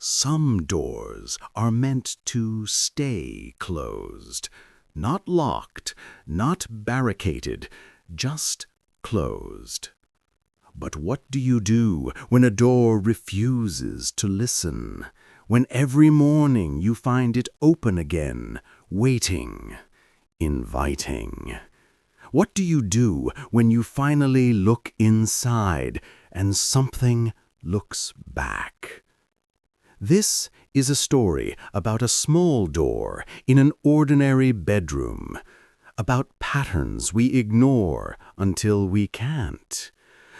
Some doors are meant to stay closed, not locked, not barricaded, just closed. But what do you do when a door refuses to listen? When every morning you find it open again, waiting, inviting? What do you do when you finally look inside and something looks back? This is a story about a small door in an ordinary bedroom, about patterns we ignore until we can't,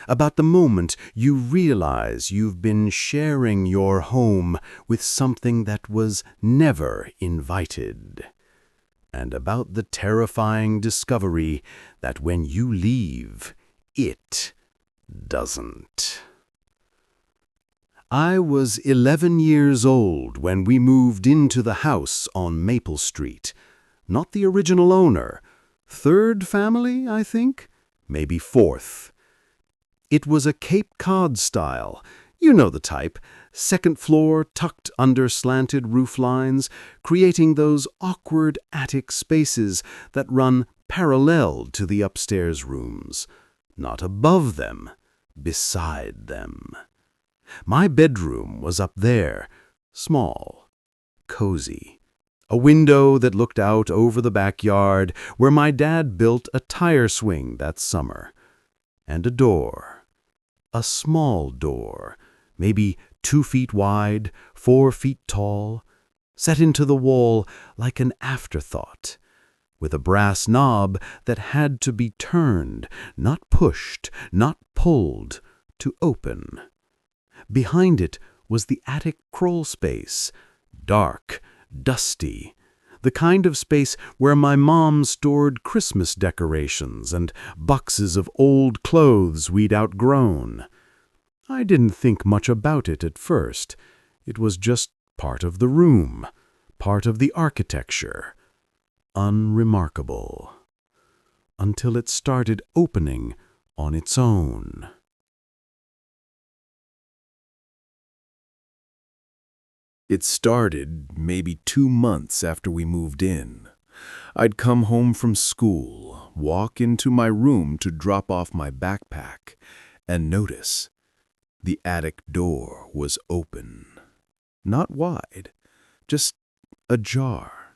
about the moment you realize you've been sharing your home with something that was never invited, and about the terrifying discovery that when you leave, it doesn't. I was 11 years old when we moved into the house on Maple Street. Not the original owner. Third family, I think? Maybe fourth. It was a Cape Cod style. You know the type. Second floor tucked under slanted roof lines, creating those awkward attic spaces that run parallel to the upstairs rooms. Not above them, beside them. My bedroom was up there, small, cozy. A window that looked out over the backyard where my dad built a tire swing that summer. And a door, a small door, maybe 2 feet wide, 4 feet tall, set into the wall like an afterthought, with a brass knob that had to be turned, not pushed, not pulled, to open. Behind it was the attic crawl space, dark, dusty, the kind of space where my mom stored Christmas decorations and boxes of old clothes we'd outgrown. I didn't think much about it at first. It was just part of the room, part of the architecture. Unremarkable. Until it started opening on its own. It started maybe 2 months after we moved in. I'd come home from school, walk into my room to drop off my backpack, and notice the attic door was open. Not wide, just ajar.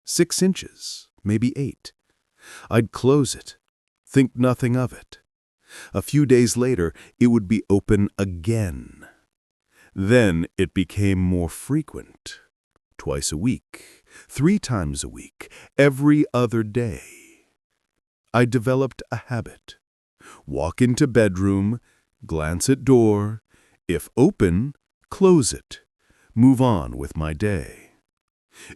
6 inches, maybe 8. I'd close it, think nothing of it. A few days later, it would be open again. Then it became more frequent. Twice a week, 3 times a week, every other day. I developed a habit. Walk into bedroom, glance at door. If open, close it. Move on with my day.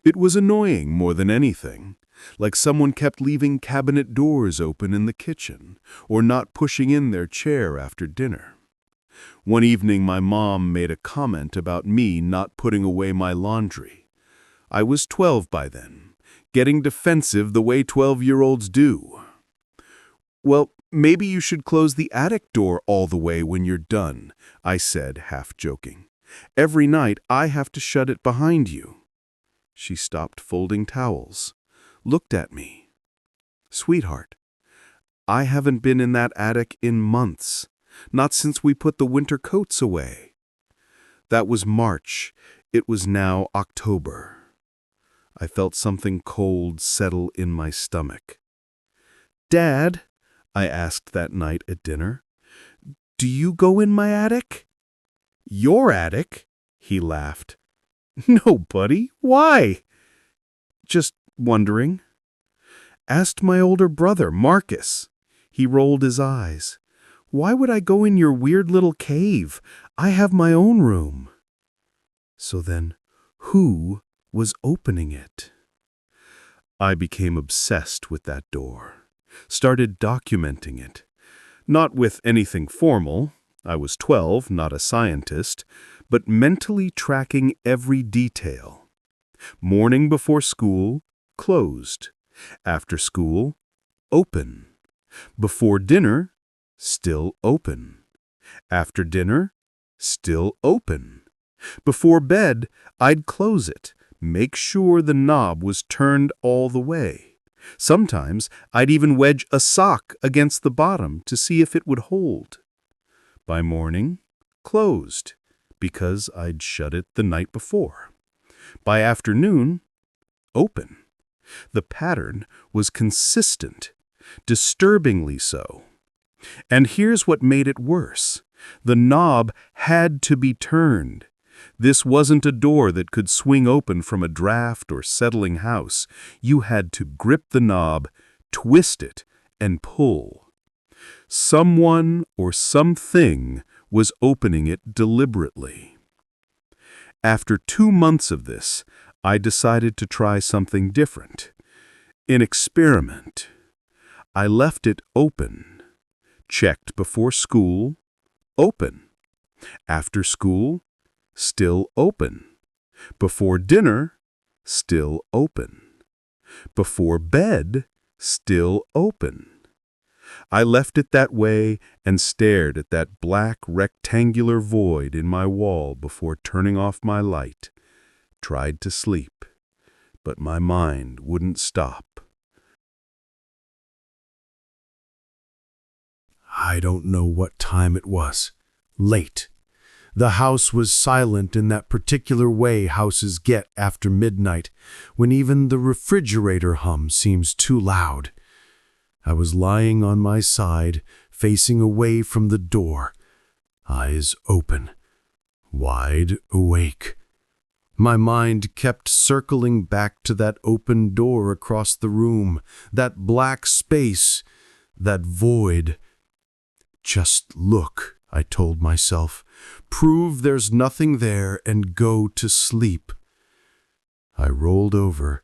It was annoying more than anything, like someone kept leaving cabinet doors open in the kitchen, or not pushing in their chair after dinner. One evening my mom made a comment about me not putting away my laundry. I was 12 by then, getting defensive the way 12-year-olds do. "Well, maybe you should close the attic door all the way when you're done," I said, half joking. "Every night I have to shut it behind you." She stopped folding towels, looked at me. "Sweetheart, I haven't been in that attic in months. Not since we put the winter coats away." That was March. It was now October. I felt something cold settle in my stomach. "Dad," I asked that night at dinner, "do you go in my attic?" "Your attic?" he laughed. "No, buddy. Why?" "Just wondering." "Asked my older brother, Marcus." He rolled his eyes. "Why would I go in your weird little cave? I have my own room." So then, who was opening it? I became obsessed with that door, started documenting it. Not with anything formal, I was 12, not a scientist, but mentally tracking every detail. Morning before school, closed. After school, open. Before dinner, still open. After dinner, still open. Before bed, I'd close it, make sure the knob was turned all the way. Sometimes I'd even wedge a sock against the bottom to see if it would hold. By morning, closed, because I'd shut it the night before. By afternoon, open. The pattern was consistent, disturbingly so. And here's what made it worse. The knob had to be turned. This wasn't a door that could swing open from a draft or settling house. You had to grip the knob, twist it, and pull. Someone or something was opening it deliberately. After 2 months of this, I decided to try something different. An experiment. I left it open. Checked before school, open. After school, still open. Before dinner, still open. Before bed, still open. I left it that way and stared at that black rectangular void in my wall before turning off my light. Tried to sleep, but my mind wouldn't stop. I don't know what time it was. Late. The house was silent in that particular way houses get after midnight, when even the refrigerator hum seems too loud. I was lying on my side, facing away from the door, eyes open, wide awake. My mind kept circling back to that open door across the room, that black space, that void. Just look, I told myself. Prove there's nothing there and go to sleep. I rolled over,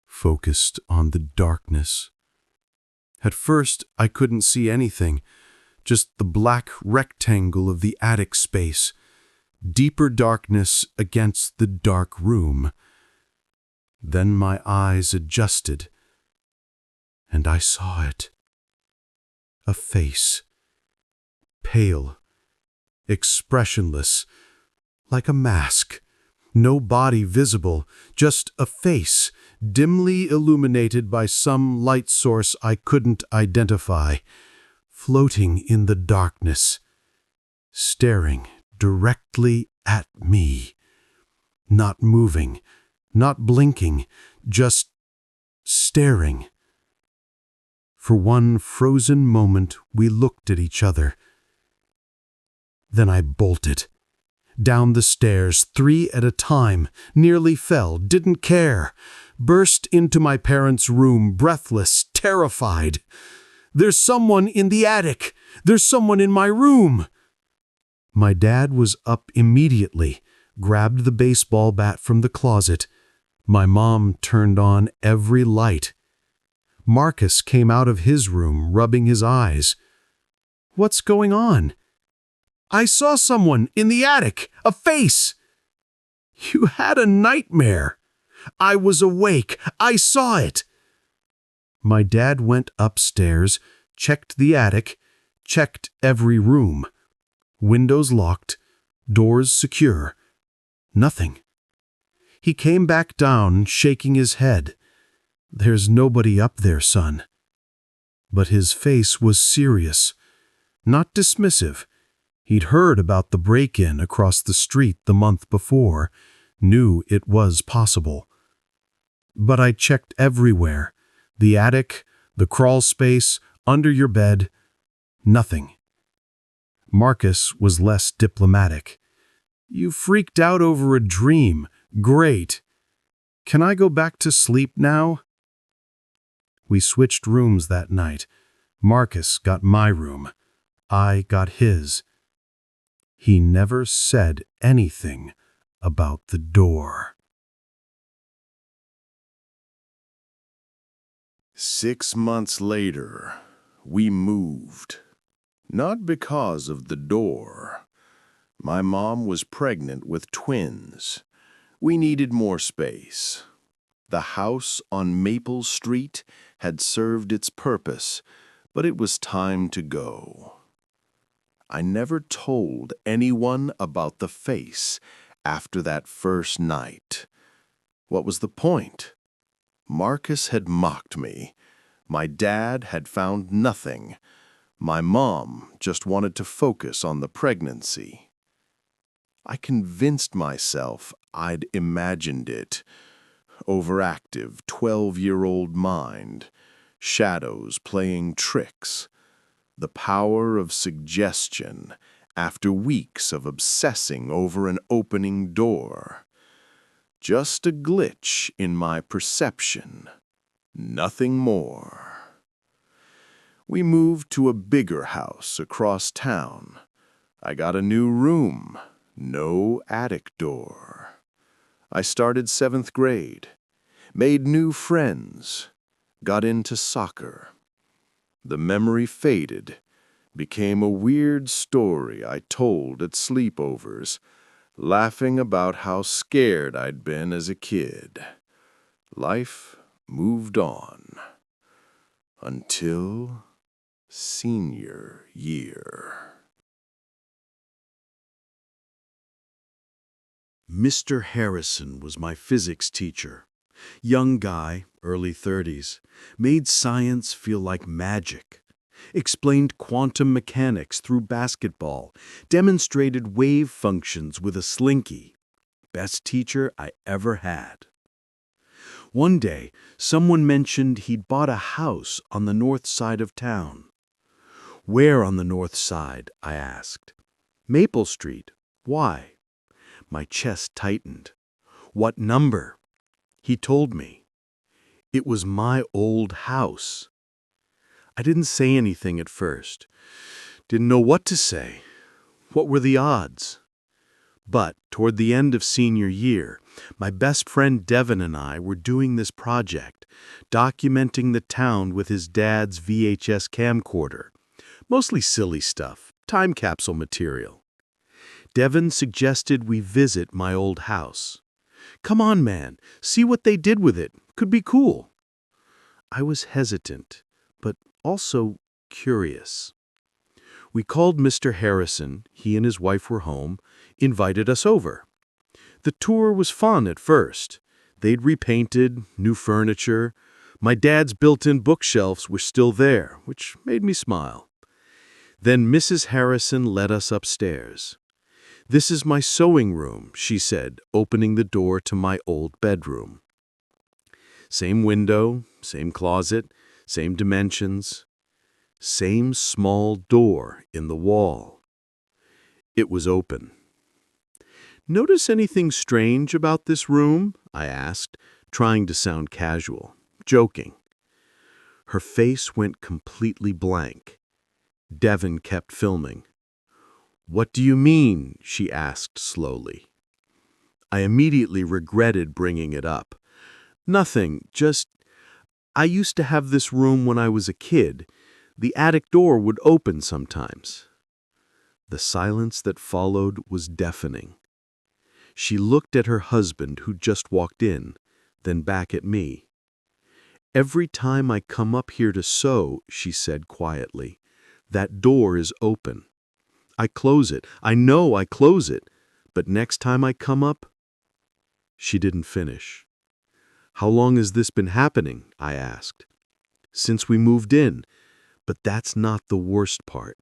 focused on the darkness. At first, I couldn't see anything, just the black rectangle of the attic space, deeper darkness against the dark room. Then my eyes adjusted, and I saw it. A face, pale, expressionless, like a mask. No body visible, just a face, dimly illuminated by some light source I couldn't identify, floating in the darkness, staring directly at me. Not moving, not blinking, just staring. For one frozen moment, we looked at each other. Then I bolted. Down the stairs, 3 at a time, nearly fell, didn't care. Burst into my parents' room, breathless, terrified. There's someone in the attic! There's someone in my room! My dad was up immediately, grabbed the baseball bat from the closet. My mom turned on every light. Marcus came out of his room, rubbing his eyes. What's going on? I saw someone in the attic, a face. You had a nightmare. I was awake. I saw it. My dad went upstairs, checked the attic, checked every room. Windows locked, doors secure. Nothing. He came back down, shaking his head. There's nobody up there, son. But his face was serious, not dismissive. He'd heard about the break-in across the street the month before, knew it was possible. But I checked everywhere. The attic, the crawl space, under your bed. Nothing. Marcus was less diplomatic. You freaked out over a dream. Great. Can I go back to sleep now? We switched rooms that night. Marcus got my room. I got his. He never said anything about the door. 6 months later, we moved. Not because of the door. My mom was pregnant with twins. We needed more space. The house on Maple Street had served its purpose, but it was time to go. I never told anyone about the face, after that first night. What was the point? Marcus had mocked me. My dad had found nothing. My mom just wanted to focus on the pregnancy. I convinced myself I'd imagined it. Overactive 12-year-old mind. Shadows playing tricks. The power of suggestion after weeks of obsessing over an opening door. Just a glitch in my perception. Nothing more. We moved to a bigger house across town. I got a new room, no attic door. I started 7th grade, made new friends, got into soccer. The memory faded, became a weird story I told at sleepovers, laughing about how scared I'd been as a kid. Life moved on. Until senior year. Mr. Harrison was my physics teacher. Young guy, early 30s, made science feel like magic. Explained quantum mechanics through basketball, demonstrated wave functions with a slinky. Best teacher I ever had. One day, someone mentioned he'd bought a house on the north side of town. Where on the north side? I asked. Maple Street. Why? My chest tightened. What number? He told me. It was my old house. I didn't say anything at first. Didn't know what to say. What were the odds? But toward the end of senior year, my best friend Devin and I were doing this project, documenting the town with his dad's VHS camcorder. Mostly silly stuff, time capsule material. Devin suggested we visit my old house. Come on, man, see what they did with it. Could be cool. I was hesitant, but also curious. We called Mr. Harrison, he and his wife were home, invited us over. The tour was fun at first. They'd repainted, new furniture. My dad's built-in bookshelves were still there, which made me smile. Then Mrs. Harrison led us upstairs. This is my sewing room, she said, opening the door to my old bedroom. Same window, same closet, same dimensions, same small door in the wall. It was open. Notice anything strange about this room? I asked, trying to sound casual, joking. Her face went completely blank. Devin kept filming. What do you mean? She asked slowly. I immediately regretted bringing it up. Nothing, just, I used to have this room when I was a kid. The attic door would open sometimes. The silence that followed was deafening. She looked at her husband, who just walked in, then back at me. Every time I come up here to sew, she said quietly, that door is open. I close it. I know I close it. But next time I come up... She didn't finish. How long has this been happening? I asked. Since we moved in. But that's not the worst part.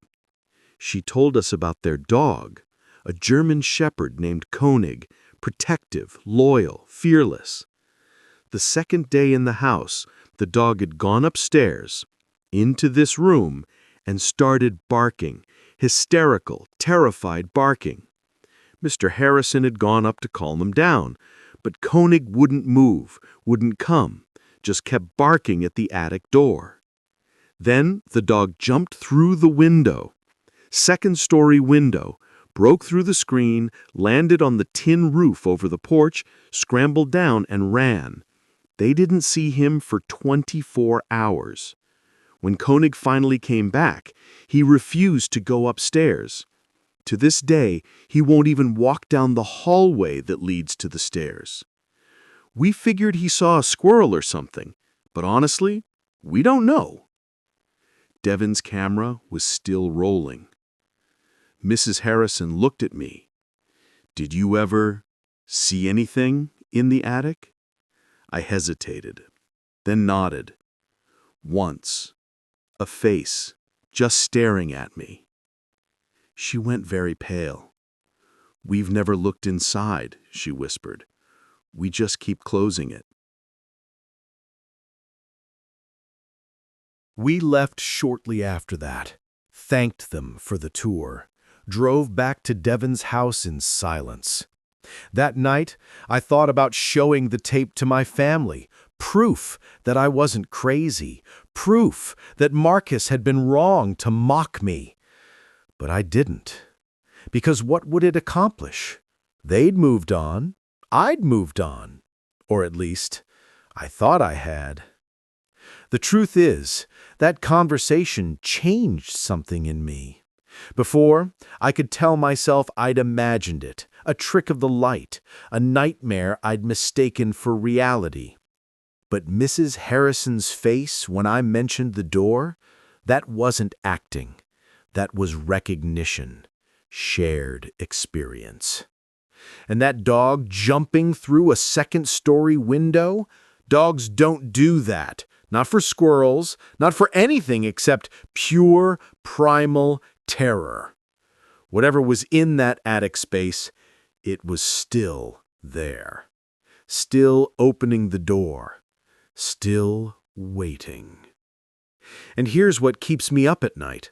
She told us about their dog, a German shepherd named Koenig, protective, loyal, fearless. The second day in the house, the dog had gone upstairs, into this room, and started barking, hysterical, terrified barking. Mr. Harrison had gone up to calm him down, but Koenig wouldn't move, wouldn't come, just kept barking at the attic door. Then the dog jumped through the window, second-story window, broke through the screen, landed on the tin roof over the porch, scrambled down and ran. They didn't see him for 24 hours. When Koenig finally came back, he refused to go upstairs. To this day, he won't even walk down the hallway that leads to the stairs. We figured he saw a squirrel or something, but honestly, we don't know. Devin's camera was still rolling. Mrs. Harrison looked at me. Did you ever See anything in the attic? I hesitated, then nodded. Once, a face just staring at me. She went very pale. "We've never looked inside," she whispered. "We just keep closing it." We left shortly after that, thanked them for the tour, drove back to Devon's house in silence. That night, I thought about showing the tape to my family, proof that I wasn't crazy, proof that Marcus had been wrong to mock me. But I didn't. Because what would it accomplish? They'd moved on. I'd moved on. Or at least, I thought I had. The truth is, that conversation changed something in me. Before, I could tell myself I'd imagined it, a trick of the light, a nightmare I'd mistaken for reality. But Mrs. Harrison's face when I mentioned the door, that wasn't acting. That was recognition, shared experience. And that dog jumping through a second-story window? Dogs don't do that. Not for squirrels, not for anything except pure, primal terror. Whatever was in that attic space, it was still there. Still opening the door. Still waiting. And here's what keeps me up at night.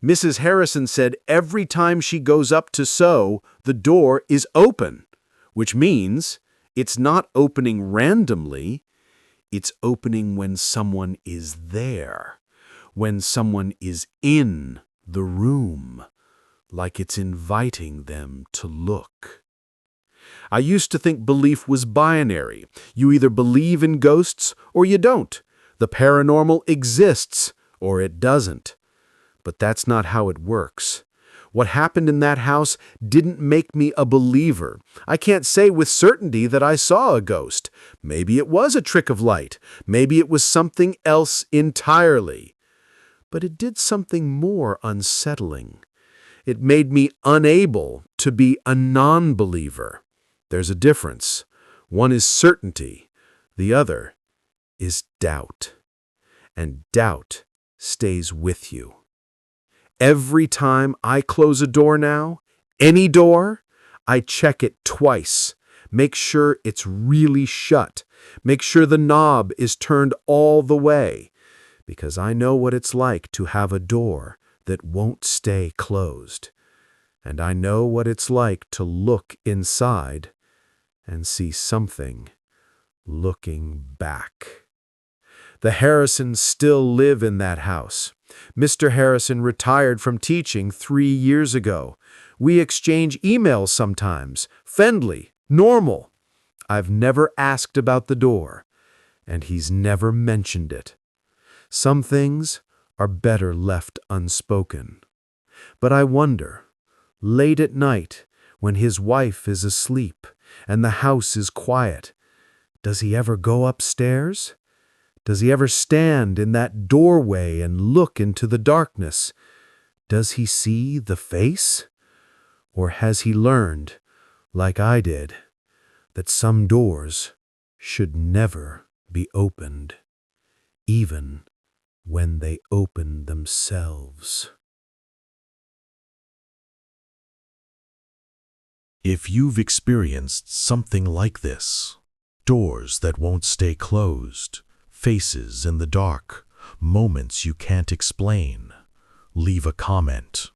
Mrs. Harrison said every time she goes up to sew, the door is open, which means it's not opening randomly. It's opening when someone is there, when someone is in the room, like it's inviting them to look. I used to think belief was binary. You either believe in ghosts or you don't. The paranormal exists or it doesn't. But that's not how it works. What happened in that house didn't make me a believer. I can't say with certainty that I saw a ghost. Maybe it was a trick of light. Maybe it was something else entirely. But it did something more unsettling. It made me unable to be a non-believer. There's a difference. One is certainty. The other is doubt. And doubt stays with you. Every time I close a door now, any door, I check it twice. Make sure it's really shut. Make sure the knob is turned all the way. Because I know what it's like to have a door that won't stay closed. And I know what it's like to look inside and see something looking back. The Harrisons still live in that house. Mr. Harrison retired from teaching 3 years ago. We exchange emails sometimes, friendly, normal. I've never asked about the door, and he's never mentioned it. Some things are better left unspoken. But I wonder, late at night, when his wife is asleep and the house is quiet, does he ever go upstairs? Does he ever stand in that doorway and look into the darkness? Does he see the face? Or has he learned, like I did, that some doors should never be opened, even when they open themselves? If you've experienced something like this, doors that won't stay closed, faces in the dark, moments you can't explain, leave a comment.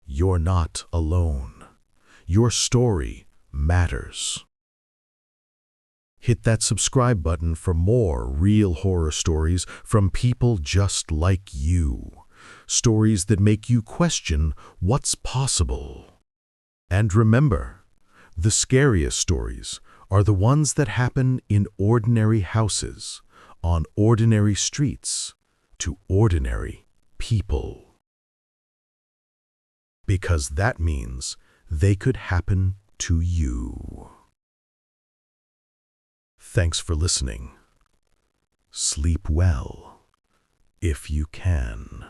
You're not alone. Your story matters. Hit that subscribe button for more real horror stories from people just like you. Stories that make you question what's possible. And remember, the scariest stories are the ones that happen in ordinary houses, on ordinary streets, to ordinary people. Because that means they could happen to you. Thanks for listening. Sleep well, if you can.